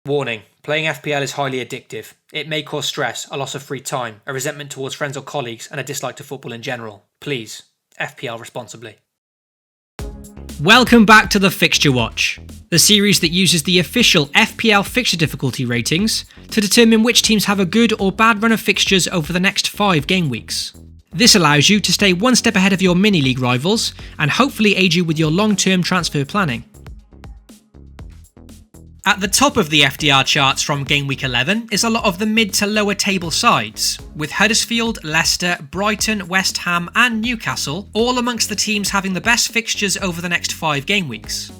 Warning, playing FPL is highly addictive. It may cause stress, a loss of free time, a resentment towards friends or colleagues, and a dislike to football in general. Please, FPL responsibly. Welcome back to the Fixture Watch, the series that uses the official FPL fixture difficulty ratings to determine which teams have a good or bad run of fixtures over the next 5 game weeks. This allows you to stay one step ahead of your mini-league rivals and hopefully aid you with your long-term transfer planning. At the top of the FDR charts from Gameweek 11 is a lot of the mid to lower table sides, with Huddersfield, Leicester, Brighton, West Ham and Newcastle all amongst the teams having the best fixtures over the next 5 game weeks.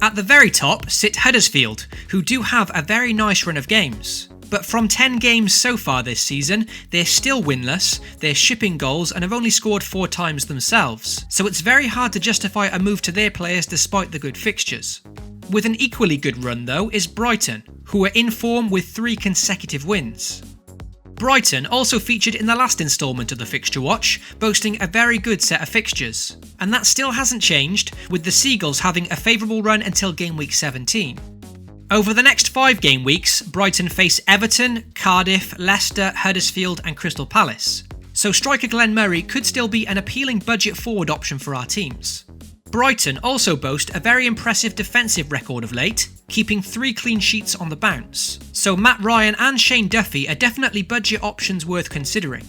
At the very top sit Huddersfield, who do have a very nice run of games. But from 10 games so far this season, they're still winless, they're shipping goals and have only scored 4 times themselves, so it's very hard to justify a move to their players despite the good fixtures. With an equally good run though is Brighton, who are in form with 3 consecutive wins. Brighton also featured in the last instalment of the Fixture Watch, boasting a very good set of fixtures. And that still hasn't changed, with the Seagulls having a favourable run until game week 17. Over the next 5 game weeks, Brighton face Everton, Cardiff, Leicester, Huddersfield and Crystal Palace. So striker Glenn Murray could still be an appealing budget forward option for our teams. Brighton also boast a very impressive defensive record of late, keeping 3 clean sheets on the bounce, so Matt Ryan and Shane Duffy are definitely budget options worth considering.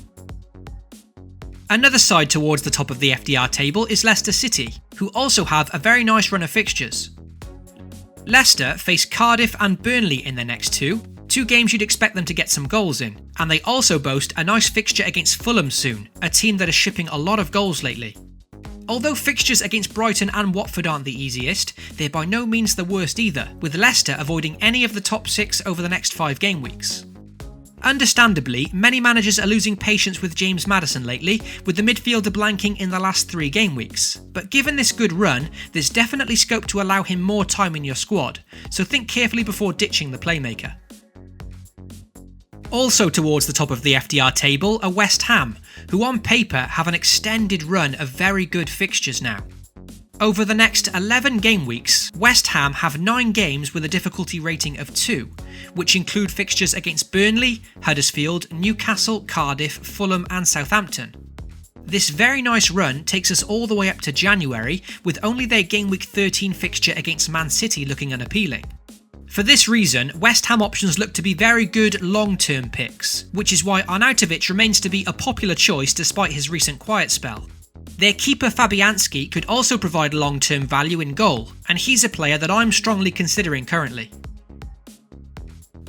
Another side towards the top of the FDR table is Leicester City, who also have a very nice run of fixtures. Leicester face Cardiff and Burnley in their next 2 games you'd expect them to get some goals in, and they also boast a nice fixture against Fulham soon, a team that is shipping a lot of goals lately. Although fixtures against Brighton and Watford aren't the easiest, they're by no means the worst either, with Leicester avoiding any of the top 6 over the next 5 game weeks. Understandably, many managers are losing patience with James Maddison lately, with the midfielder blanking in the last 3 game weeks. But given this good run, there's definitely scope to allow him more time in your squad, so think carefully before ditching the playmaker. Also towards the top of the FDR table are West Ham, who on paper have an extended run of very good fixtures now. Over the next 11 game weeks, West Ham have 9 games with a difficulty rating of 2, which include fixtures against Burnley, Huddersfield, Newcastle, Cardiff, Fulham and Southampton. This very nice run takes us all the way up to January, with only their game week 13 fixture against Man City looking unappealing. For this reason, West Ham options look to be very good long-term picks, which is why Arnautovic remains to be a popular choice despite his recent quiet spell. Their keeper Fabianski could also provide long-term value in goal, and he's a player that I'm strongly considering currently.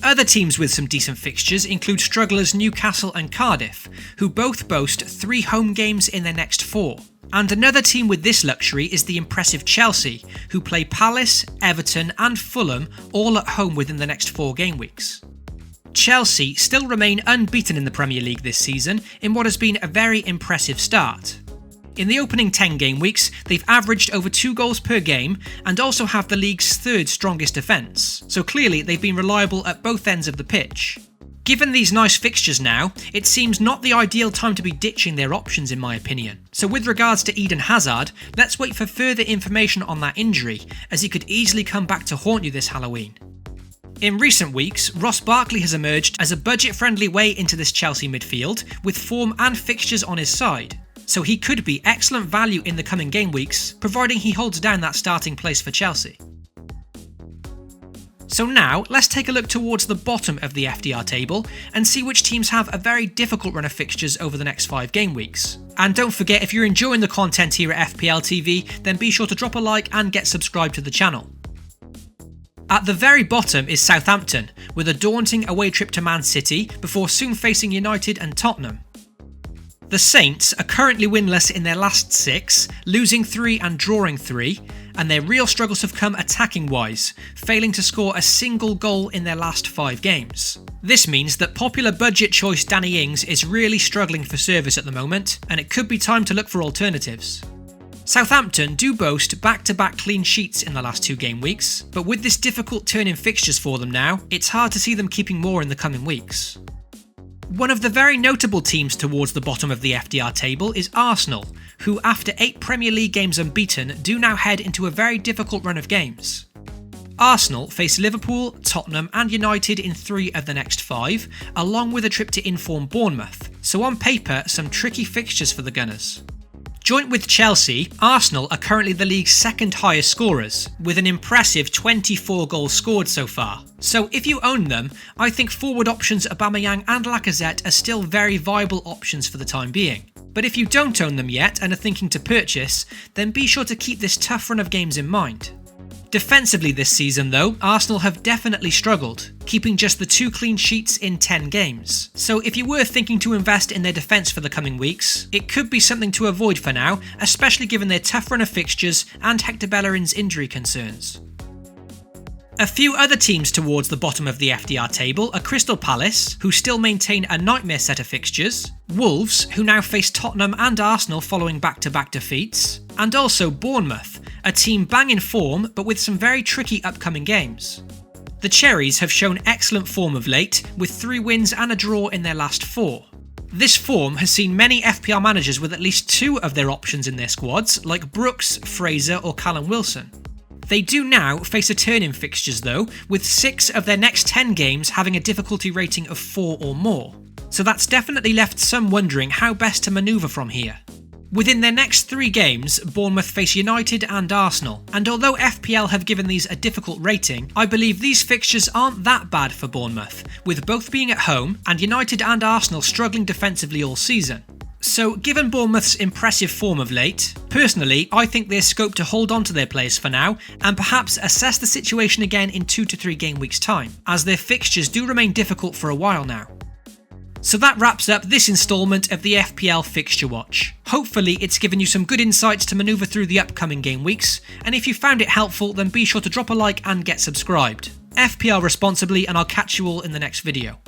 Other teams with some decent fixtures include strugglers Newcastle and Cardiff, who both boast 3 home games in their next 4. And another team with this luxury is the impressive Chelsea, who play Palace, Everton and Fulham all at home within the next 4 game weeks. Chelsea still remain unbeaten in the Premier League this season in what has been a very impressive start. In the opening 10 game weeks, they've averaged over 2 goals per game and also have the league's 3rd strongest defence, so clearly they've been reliable at both ends of the pitch. Given these nice fixtures now, it seems not the ideal time to be ditching their options in my opinion. So with regards to Eden Hazard, let's wait for further information on that injury, as he could easily come back to haunt you this Halloween. In recent weeks, Ross Barkley has emerged as a budget-friendly way into this Chelsea midfield, with form and fixtures on his side. So he could be excellent value in the coming game weeks, providing he holds down that starting place for Chelsea. So now, let's take a look towards the bottom of the FDR table and see which teams have a very difficult run of fixtures over the next 5 game weeks. And don't forget, if you're enjoying the content here at FPL TV, then be sure to drop a like and get subscribed to the channel. At the very bottom is Southampton, with a daunting away trip to Man City before soon facing United and Tottenham. The Saints are currently winless in their last 6, losing 3 and drawing 3, and their real struggles have come attacking wise, failing to score a single goal in their last 5 games. This means that popular budget choice Danny Ings is really struggling for service at the moment, and it could be time to look for alternatives. Southampton do boast back-to-back clean sheets in the last 2 game weeks, but with this difficult turn in fixtures for them now, it's hard to see them keeping more in the coming weeks. One of the very notable teams towards the bottom of the FDR table is Arsenal, who after 8 Premier League games unbeaten do now head into a very difficult run of games. Arsenal face Liverpool, Tottenham and United in 3 of the next 5, along with a trip to inform Bournemouth, so on paper some tricky fixtures for the Gunners. Joint with Chelsea, Arsenal are currently the league's second highest scorers, with an impressive 24 goals scored so far. So if you own them, I think forward options Aubameyang and Lacazette are still very viable options for the time being. But if you don't own them yet and are thinking to purchase, then be sure to keep this tough run of games in mind. Defensively this season though, Arsenal have definitely struggled, keeping just the 2 clean sheets in 10 games. So if you were thinking to invest in their defence for the coming weeks, it could be something to avoid for now, especially given their tough run of fixtures and Hector Bellerin's injury concerns. A few other teams towards the bottom of the FDR table are Crystal Palace, who still maintain a nightmare set of fixtures, Wolves, who now face Tottenham and Arsenal following back-to-back defeats, and also Bournemouth, a team bang in form but with some very tricky upcoming games. The Cherries have shown excellent form of late, with 3 wins and a draw in their last 4. This form has seen many FPL managers with at least 2 of their options in their squads, like Brooks, Fraser or Callum Wilson. They do now face a turn in fixtures though, with 6 of their next 10 games having a difficulty rating of 4 or more. So that's definitely left some wondering how best to manoeuvre from here. Within their next 3 games, Bournemouth face United and Arsenal, and although FPL have given these a difficult rating, I believe these fixtures aren't that bad for Bournemouth, with both being at home and United and Arsenal struggling defensively all season. So given Bournemouth's impressive form of late, personally I think there's scope to hold on to their players for now and perhaps assess the situation again in 2 to 3 game weeks time, as their fixtures do remain difficult for a while now. So that wraps up this instalment of the FPL Fixture Watch. Hopefully it's given you some good insights to manoeuvre through the upcoming game weeks, and if you found it helpful then be sure to drop a like and get subscribed. FPL responsibly, and I'll catch you all in the next video.